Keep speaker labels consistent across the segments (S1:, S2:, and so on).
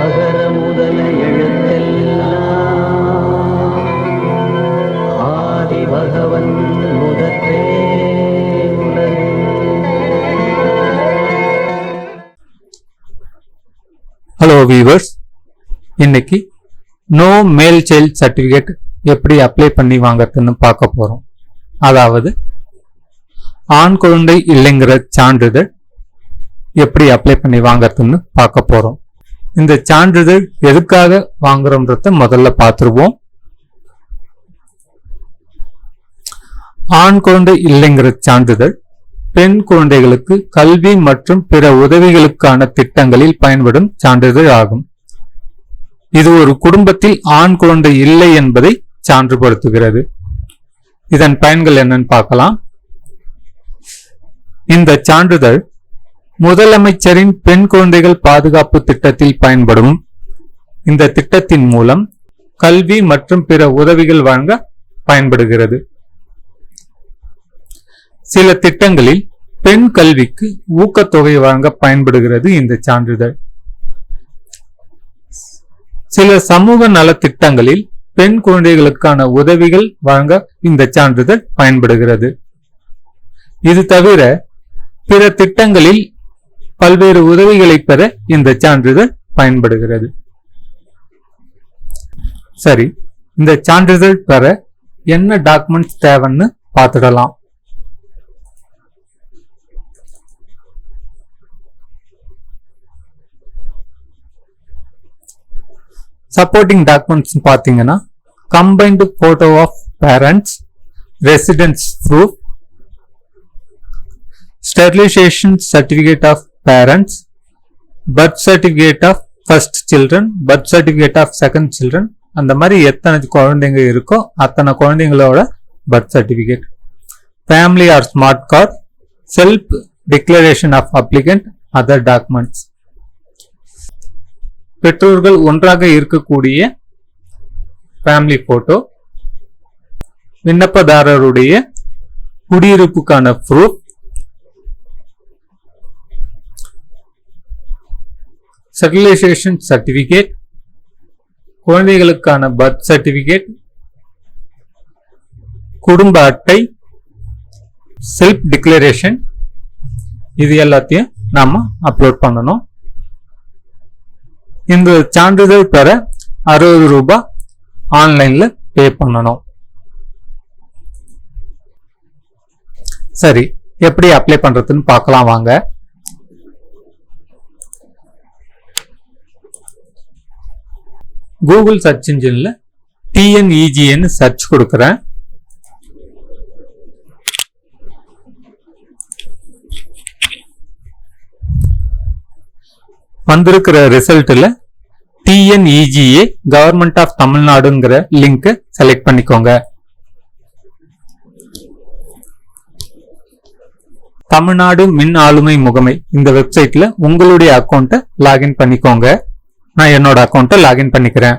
S1: அகர முதல எழுத்தெல்லாம் ஆதி பகவன் முதற்றே உலகு.
S2: ஹலோ வியூவர்ஸ், இன்னைக்கு நோ மேல் சைல்ட் சர்டிஃபிகேட் எப்படி அப்ளை பண்ணி வாங்கறதுன்னு பார்க்க போறோம். அதாவது ஆண் குழந்தை இல்லைங்கிற சான்றிதழ் எப்படி அப்ளை பண்ணி வாங்கறதுன்னு பார்க்க போறோம். இந்த சான்றிதழ் எதுக்காக வாங்குறோம்ன்றத முதல்ல பார்த்துருவோம். ஆண் குழந்தை இல்லைங்கிற சான்றிதழ் பெண் குழந்தைகளுக்கு கல்வி மற்றும் பிற உதவிகளுக்கான திட்டங்களில் பயன்படும் சான்றிதழ் ஆகும். இது ஒரு குடும்பத்தில் ஆண் குழந்தை இல்லை என்பதை சான்றுபடுத்துகிறது. இதன் பயன்கள் என்னன்னு பார்க்கலாம். இந்த சான்றிதழ் முதலமைச்சரின் பெண் குழந்தைகள் பாதுகாப்பு திட்டத்தில் பயன்படும். இந்த திட்டத்தின் மூலம் கல்வி மற்றும் பிற உதவிகள் வழங்க பயன்படுகிறது. சில திட்டங்களில் பெண் கல்விக்கு ஊக்கத்தொகை வழங்க பயன்படுகிறது இந்த சான்றிதழ். சில சமூக நலத்திட்டங்களில் பெண் குழந்தைகளுக்கான உதவிகள் வழங்க இந்த சான்றிதழ் பயன்படுகிறது. இது தவிர பிற திட்டங்களில் பல்வேறு உதவிகளை பெற இந்த சான்றிதழ் பயன்படுகிறது. சரி, இந்த சான்றிதழ் பெற என்ன டாக்குமெண்ட்ஸ் தேவைன்னு பார்த்துடலாம். சப்போர்ட்டிங் டாக்குமெண்ட்ஸ் பார்த்தீங்கன்னா combined photo of parents, residence proof, sterilization certificate of parents, birth certificate of first children, birth certificate of second children, அந்த மாதிரி எத்தனை குழந்தைங்க இருக்கோ அத்தனை குழந்தைங்களோட birth certificate, family or smart card, self declaration of applicant, other documents. பெற்றோர்கள் ஒன்றாக இருக்கக்கூடிய ஃபேமிலி போட்டோ, விண்ணப்பதாரருடைய குடியிருப்புக்கான ப்ரூஃப், ஸ்டெரிலைசேஷன் சர்டிபிகேட், குழந்தைகளுக்கான பர்த் சர்டிபிகேட், குடும்ப அட்டை, செல்ஃப் டிக்ளரேஷன், இது எல்லாத்தையும் நாம அப்லோட் பண்ணணும். இந்த சான்றிதழ் பெற 60 ரூபாய் ஆன்லைன்ல பே பண்ணணும். சரி, எப்படி அப்ளை பண்றதுன்னு பார்க்கலாம் வாங்க. கூகுள் சர்ச் இன்ஜின்ல TNEGன்னு சர்ச் கொடுக்கிறேன். வந்திருக்கிற ரிசல்ட்ல TNEGA கவர்மெண்ட் ஆஃப் தமிழ்நாடுங்கிற லிங்க் செலக்ட் பண்ணிக்கோங்க. தமிழ்நாடு மின் ஆளுமை முகமை இந்த வெப்சைட்ல உங்களுடைய அக்கௌண்ட்டை லாகின் பண்ணிக்கோங்க. நான் என்னோட அக்கௌண்ட்டை லாகின் பண்ணிக்கிறேன்.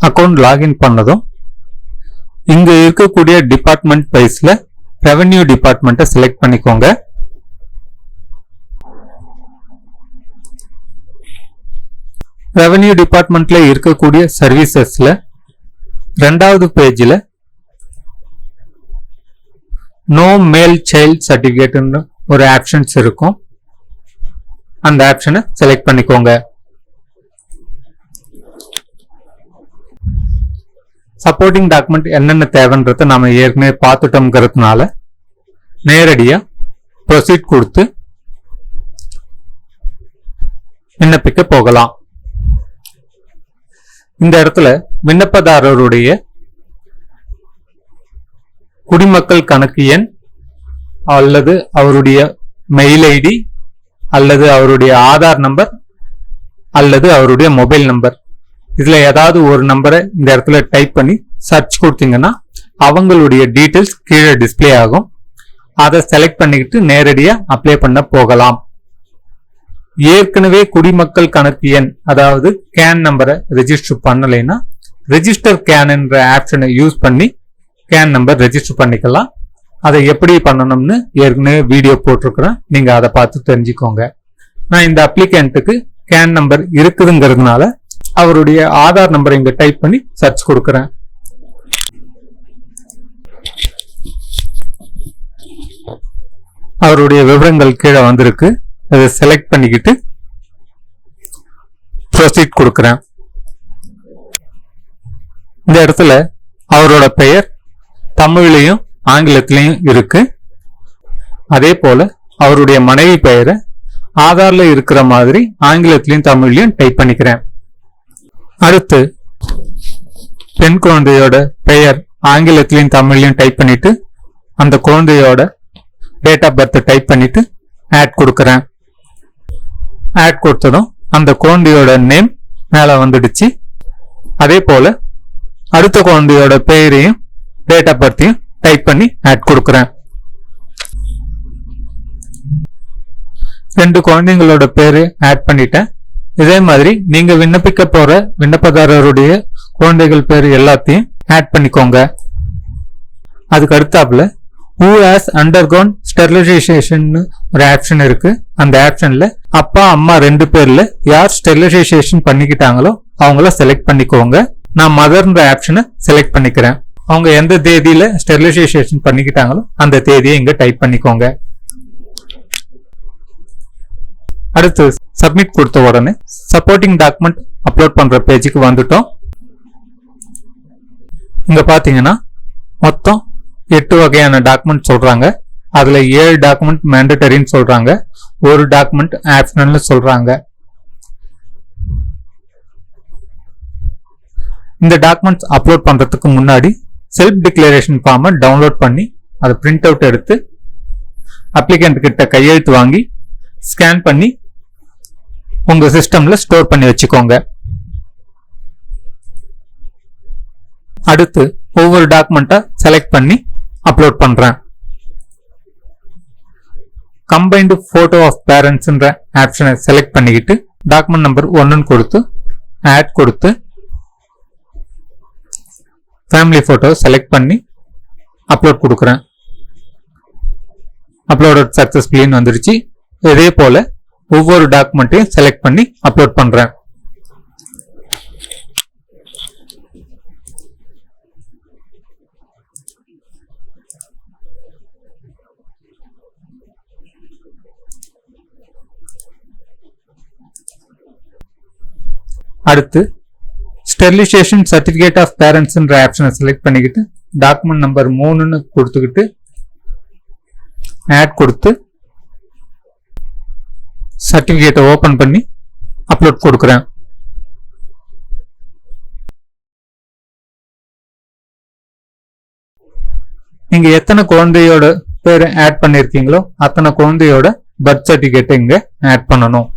S2: அக்கௌண்ட் லாகின் பண்ணதும் இங்க இருக்கக்கூடிய டிபார்ட்மெண்ட் வைஸ்ல ரெவென்யூ டிபார்ட்மெண்ட்டை செலக்ட் பண்ணிக்கோங்க. ரெவென்யூ டிபார்ட்மெண்ட்ல இருக்கக்கூடிய சர்வீசஸ்ல 2வது பேஜ்ல நோ மேல் சைல்ட் சர்டிபிகேட்னு ஒரு ஆப்ஷன்ஸ் இருக்கும். அந்த ஆப்ஷனை செலக்ட் பண்ணிக்கோங்க. சப்போர்ட்டிங் டாக்குமெண்ட் என்னென்ன தேவைன்றத நாம ஏற்கனவே பார்த்துட்டோம்ங்கிறதுனால நேரடியா ப்ரொசீட் கொடுத்து விண்ணப்பிக்க போகலாம். இந்த இடத்துல விண்ணப்பதாரருடைய குடிமக்கள் கணக்கு எண் அல்லது அவருடைய மெயில் ஐடி அல்லது அவருடைய ஆதார் நம்பர் அல்லது அவருடைய மொபைல் நம்பர், இதுல ஏதாவது ஒரு நம்பரை இந்த இடத்துல டைப் பண்ணி சர்ச் கொடுத்தீங்கன்னா அவங்களுடைய டீடைல்ஸ் கீழே டிஸ்ப்ளே ஆகும். அதை செலக்ட் பண்ணிக்கிட்டு நேரடியா அப்ளை பண்ண போகலாம். ஏற்கனவே குடிமக்கள் கணக்கு எண் அதாவது கேன் நம்பரை ரெஜிஸ்டர் பண்ணலைன்னா ரெஜிஸ்டர் கேன் என்ற ஆப்ஷனை யூஸ் பண்ணி கேன் நம்பர் ரெஜிஸ்டர் பண்ணிக்கலாம். அதை எப்படி பண்ணணும்னு ஏற்கனவே வீடியோ போட்டிருக்கிறேன், நீங்க அதை பார்த்து தெரிஞ்சுக்கோங்க. நான் இந்த அப்ளிகண்ட்டுக்கு கேன் நம்பர் இருக்குதுங்கிறதுனால அவருடைய ஆதார் நம்பரை இங்க டைப் பண்ணி சர்ச் கொடுக்கிறேன். அவருடைய விவரங்கள் கீழே வந்திருக்கு. அதை செலக்ட் பண்ணிக்கிட்டு ப்ரொசீட் கொடுக்கிறேன். இந்த இடத்துல அவரோட பெயர் தமிழ்லையும் ஆங்கிலத்திலையும் இருக்கு. அதே போல அவருடைய மனைவி பெயரை ஆதார்ல இருக்கிற மாதிரி ஆங்கிலத்திலையும் தமிழ்லையும் டைப் பண்ணிக்கிறேன். அடுத்து பெண் குழந்தையோட பெயர் ஆங்கிலத்திலையும் தமிழ்லையும் டைப் பண்ணிட்டு அந்த குழந்தையோட டேட் ஆஃப் பர்த் டைப் பண்ணிட்டு ஆட் கொடுக்கிறேன். ஆட் கொடுத்ததும் அந்த குழந்தையோட நேம் மேல வந்துடுச்சு. அதே போல அடுத்த குழந்தையோட பெயரையும் டேட் ஆஃப் பர்த்தையும் டைப் பண்ணி ஆட் கொடுக்கிறேன். 2 குழந்தைங்களோட பேரு ஆட் பண்ணிட்டேன். இதே மாதிரி நீங்க விண்ணப்பிக்க போற விண்ணப்பதாரருடைய குழந்தைகள் பேர் எல்லாத்தையும் ஆட் பண்ணிக்கோங்க. அதுக்கு அடுத்தாப்புல who has undergone sterilization ஒரு ஆப்ஷன் இருக்கு. அந்த ஆப்ஷன்ல அப்பா அம்மா 2 பேர்ல யார் ஸ்டெரிலைசேஷன் பண்ணிக்கிட்டாங்களோ அவங்கள செலக்ட் பண்ணிக்கோங்க. நான் மதர்ன்ற ஆப்ஷனை செலக்ட் பண்ணிக்கிறேன். அவங்க எந்த தேதியில ஸ்டெரிலைசேஷன் பண்ணிக்கிட்டாங்களோ அந்த தேதியை இங்க டைப் பண்ணிக்கோங்க. அடுத்து சப்மிட் கொடுத்த உடனே சப்போர்ட்டிங் டாக்குமெண்ட் அப்லோட் பண்ற பேஜுக்கு வந்துட்டோம். இங்க பாத்தீங்கன்னா மொத்தம் 8 வகையான டாக்குமெண்ட் சொல்றாங்க. அதுல 7 டாக்குமெண்ட் மேண்டட்டரின்னு சொல்றாங்க, 1 டாக்குமெண்ட் ஆப்ஷனல்னு சொல்றாங்க. இந்த டாக்குமெண்ட்ஸ் அப்லோட் பண்றதுக்கு முன்னாடி செல்ஃப் டிக்ளரேஷன் ஃபார்மை டவுன்லோட் பண்ணி அதை பிரிண்ட் அவுட் எடுத்து அப்ளிகண்ட் கிட்ட கையெழுத்து வாங்கி ஸ்கேன் பண்ணி உங்க சிஸ்டம்ல ஸ்டோர் பண்ணி வச்சுக்கோங்க. அடுத்து ஒவ்வொரு டாக்குமெண்ட்டை செலக்ட் பண்ணி அப்லோட் பண்றேன். கம்பைன்டு போட்டோ ஆஃப் பேரண்ட்ஸ்ன்ற ஆப்ஷனை செலக்ட் பண்ணிக்கிட்டு டாக்குமெண்ட் நம்பர் 1 கொடுத்து ஆட் கொடுத்து ஃபேமிலி போட்டோ செலக்ட் பண்ணி அப்லோட் கொடுக்குறேன். அப்லோட் சக்சஸ்ஃபுல்லின்னு வந்துருச்சு. இதே போல ஒவ்வொரு டாக்குமெண்ட்டையும் செலக்ட் பண்ணி அப்லோட் பண்றேன். அடுத்து ஸ்டெரிலைசேஷன் சர்டிபிகேட் ஆஃப் பேரண்ட்ஸ்ன்ற ஆப்ஷனை செலக்ட் பண்ணிக்கிட்டு டாக்குமெண்ட் நம்பர் 3ன்னு கொடுத்துக்கிட்டு ஆட் கொடுத்து சர்டிபிகேட்டை ஓபன் பண்ணி அப்லோட் கொடுக்குறேன். நீங்க எத்தனை குழந்தையோட பேரை ஆட் பண்ணிருக்கீங்களோ அத்தனை குழந்தையோட பர்த் சர்டிபிகேட்டை இங்க ஆட் பண்ணணும்.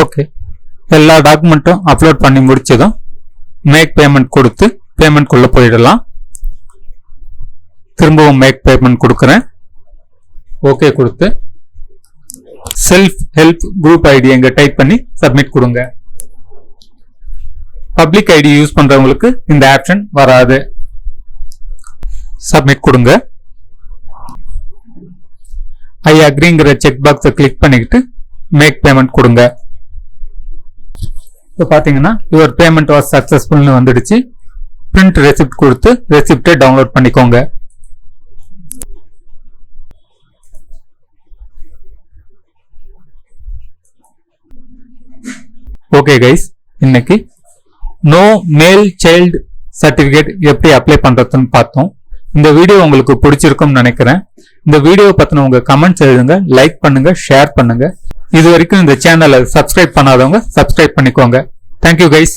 S2: ஓகே, எல்லா டாக்குமெண்ட்டும் அப்லோட் பண்ணி முடிச்சதும் மேக் பேமெண்ட் கொடுத்து பேமெண்ட் குள்ள போயிடலாம். திரும்பவும் மேக் பேமெண்ட் கொடுக்குறேன். ஓகே கொடுத்து செல்ஃப் ஹெல்ப் குரூப் ஐடி எங்க டைப் பண்ணி சப்மிட் கொடுங்க. பப்ளிக் ஐடி யூஸ் பண்றவங்களுக்கு இந்த ஆப்ஷன் வராது. சப்மிட் கொடுங்க. ஐ அக்ரிங்கிற செக் பாக்ஸை கிளிக் பண்ணிக்கிட்டு மேக் பேமெண்ட் கொடுங்க. இப்போ பார்த்தீங்கன்னா யுவர் பேமெண்ட் வாஸ் சக்ஸஸ்ஃபுல்னு வந்துடுச்சு. பிரிண்ட் ரெசிப்ட் கொடுத்து ரெசிப்டை டவுன்லோட் பண்ணிக்கோங்க. ஓகே கைஸ், இன்னைக்கு நோ மேல் சைல்டு சர்டிபிகேட் எப்படி அப்ளை பண்றதுன்னு பார்த்தோம். இந்த வீடியோ உங்களுக்கு பிடிச்சிருக்கும்னு நினைக்கிறேன். இந்த வீடியோ பத்தின உங்க கமெண்ட்ஸ் எழுதுங்க, லைக் பண்ணுங்க, ஷேர் பண்ணுங்க. இது வரைக்கும் இந்த சேனலை சப்ஸ்கிரைப் பண்ணாதவங்க சப்ஸ்கிரைப் பண்ணிக்கோங்க. Thank you guys.